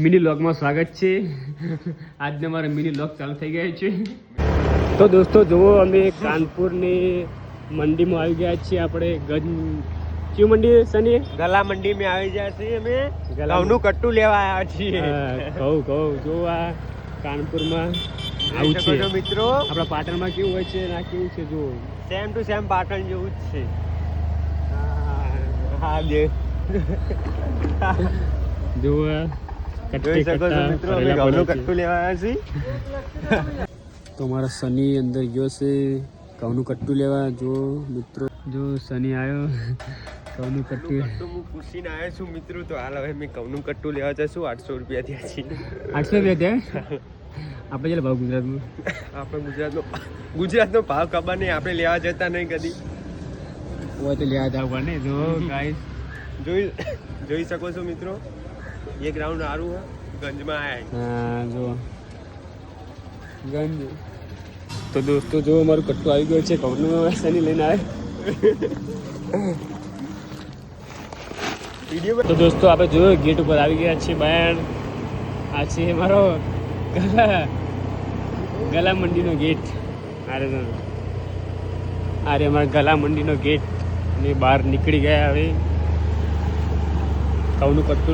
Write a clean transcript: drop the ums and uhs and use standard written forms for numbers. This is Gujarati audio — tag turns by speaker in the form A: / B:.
A: મિની વ્લોગમાં સ્વાગત છે. આજનો મારો મિની વ્લોગ ચાલુ થઈ ગયો છે. તો દોસ્તો જુઓ, અમે કાનપુરની મંડીમાં આવી ગયા છીએ. આપણે કયું મંડી સની?
B: ગલા મંડી में આવી ગયા છીએ. અમે ઘઉંનું કટ્ટું લેવા આવ્યા છીએ.
A: ઘઉં જો આ કાનપુરમાં આવું છે
B: મિત્રો.
A: આપણા પાટણમાં કેવું હોય છે ના કેવું છે જો
B: સેમ ટુ સેમ પાટણ જેવું જ છે. હા લે
A: જો
B: જોઈ શકો છો મિત્રો, અમે ઘઉંનું કટ્ટું લેવા આવ્યા છીએ.
A: તો મારા સની અંદર ગયો છે ઘઉંનું કટ્ટું લેવા. જો મિત્રો, જો સની આવ્યો ઘઉંનું કટ્ટું.
B: હું પૂછીને આવ્યો છું મિત્રો. તો હાલ હવે મેં ઘઉંનું કટ્ટું લેવા જશું. 800 રૂપિયા થયા છે.
A: 800 રૂપિયા ત્યાં આપણે ચાલે ભાવ ગુજરાતમાં.
B: આપણે ગુજરાતનો ભાવ ખબર નહીં. આપણે લેવા જતા નહીં કદી.
A: હોય તો લેવા જવું પડે ને. જો ગાઈસ
B: જોઈ શકો છો મિત્રો, એ ગ્રાઉન્ડ સારું છે. ગંજમાં આવ્યા.
A: હા જો ગંજ. તો દોસ્તો જો મારું કટ્ટું આવી ગયું છે ઘઉંનું. સની લઈને આવે. તો દોસ્તો આપણે જોયો ગેટ ઉપર આવી ગયા છીએ બહાર. આ છે મારો ગલા મંડીનો ગેટ. અરે અમારા ગલા મંડીનો ગેટ. અને બહાર નીકળી ગયા હવે ઘઉંનું કટ્ટું